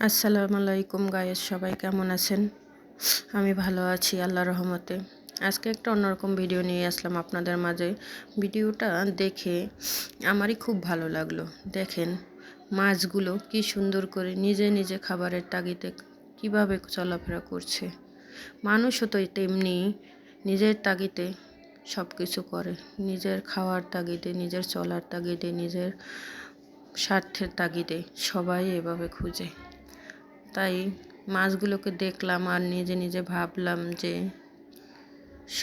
আসসালামু আলাইকুম গাইস, সবাই কেমন আছেন? আমি ভালো আছি আল্লাহর রহমতে। আজকে একটা অন্যরকম ভিডিও নিয়ে আসলাম আপনাদের মাঝে। ভিডিওটা দেখে আমারই খুব ভালো লাগলো। দেখেন মাছগুলো কি সুন্দর করে নিজে নিজে খাবারের তাগিদে কিভাবে চলাফেরা করছে। মানুষও তো তেমনি নিজের তাগিদে সব কিছু করে, নিজের খাওয়ার তাগিদে, নিজের চলার তাগিদে, নিজের স্বার্থের তাগিদে সবাই এভাবে খুঁজে। তাই মাছগুলোকে দেখলাম আর নিজে নিজে ভাবলাম যে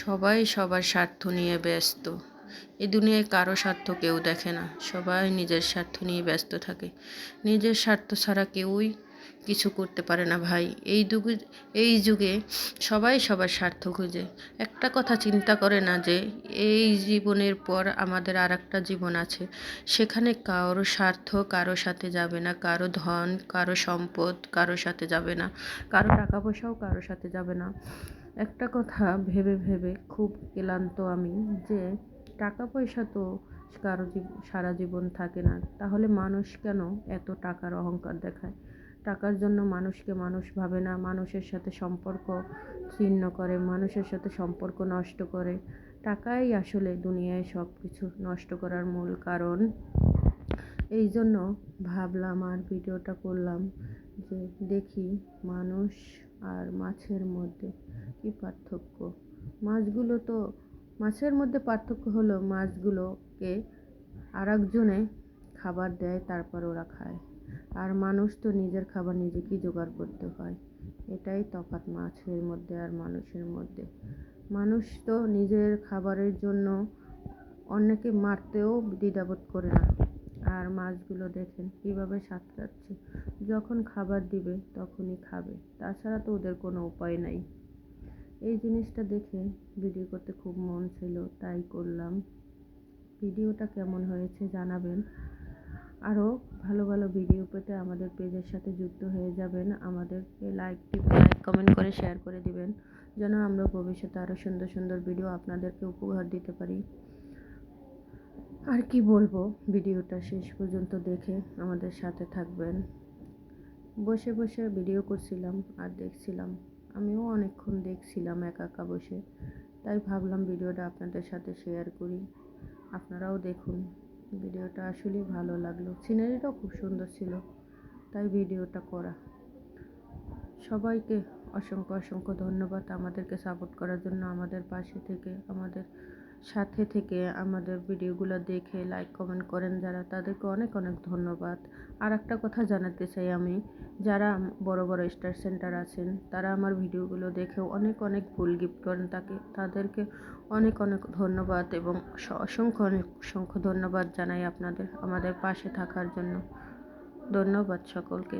সবাই সবার স্বার্থ নিয়ে ব্যস্ত। এই দুনিয়ায় কারো স্বার্থ কেউ দেখে না, সবাই নিজের স্বার্থ নিয়ে ব্যস্ত থাকে। নিজের স্বার্থ ছাড়া কেউই কিছু করতে পারে না ভাই। এই যুগে সবাই সবার স্বার্থ খুঁজে। একটা কথা চিন্তা করে না যে এই জীবনের পর আমাদের আর একটা জীবন আছে, সেখানে কারো স্বার্থ কারো সাথে যাবে না, কারো ধন কারো সম্পদ কারো সাথে যাবে না, কারো টাকা পয়সাও কারো সাথে যাবে না। একটা কথা ভেবে ভেবে খুব ক্লান্ত আমি যে টাকা পয়সা তো কারো সারা জীবন থাকে না, তাহলে মানুষ কেন এত টাকার অহংকার দেখায়? টাকার জন্য মানুষকে মানুষ ভাবে না, মানুষের সাথে সম্পর্ক ছিন্ন করে, মানুষের সাথে সম্পর্ক নষ্ট করে। টাকাই আসলে দুনিয়ায় সব কিছু নষ্ট করার মূল কারণ। এই জন্য ভাবলাম আর ভিডিওটা করলাম যে দেখি মানুষ আর মাছের মধ্যে কি পার্থক্য। মাছের মধ্যে পার্থক্য হলো মাছগুলোকে আরেকজনে খাবার দেয়, তারপর ওরা খায়। আর মানুষ তো নিজের খাবার নিজেকেই জোগাড় করতে হয়। এটাই তফাৎ মাছের মধ্যে আর মানুষের মধ্যে। মানুষ তো নিজের খাবারের জন্য অন্যকে মারতেও দ্বিধাবোধ করে না। আর মাছগুলো দেখেন কিভাবে সাঁতরাচ্ছে, যখন খাবার দিবে তখনই খাবে, তাছাড়া তো ওদের কোনো উপায় নাই। এই জিনিসটা দেখে ভিডিও করতে খুব মন ছিল, তাই করলাম। ভিডিওটা কেমন হয়েছে জানাবেন। আরও ভালো ভালো ভিডিও পেতে আমাদের পেজের সাথে যুক্ত হয়ে যাবেন। আমাদেরকে লাইক কমেন্ট করে শেয়ার করে দিবেন, যেন আমরা ভবিষ্যতে আরও সুন্দর সুন্দর ভিডিও আপনাদেরকে উপহার দিতে পারি। আর কি বলবো, ভিডিওটা শেষ পর্যন্ত দেখে আমাদের সাথে থাকবেন। বসে বসে ভিডিও করছিলাম আর দেখছিলাম, আমিও অনেকক্ষণ দেখছিলাম একা একা বসে। তাই ভাবলাম ভিডিওটা আপনাদের সাথে শেয়ার করি, আপনারাও দেখুন। ভিডিওটা আসলেই ভালো লাগলো, সিনারিটাও খুব সুন্দর ছিল, তাই ভিডিওটা করা। সবাইকে অসংখ্য অসংখ্য ধন্যবাদ আমাদেরকে সাপোর্ট করার জন্য, আমাদের পাশে থেকে, আমাদের সাথে থেকে, আমাদের ভিডিওগুলো দেখে লাইক কমেন্ট করেন যারা, তাদেরকে অনেক অনেক ধন্যবাদ। আর একটা কথা জানাতে চাই আমি, যারা বড় বড় স্টার সেন্টার আছেন, তারা আমার ভিডিওগুলো দেখেও অনেক অনেক ফুল গিফট করেন, তাদেরকে অনেক অনেক ধন্যবাদ এবং অসংখ্য অসংখ্য ধন্যবাদ জানাই আপনাদের আমাদের পাশে থাকার জন্য। ধন্যবাদ সকলকে।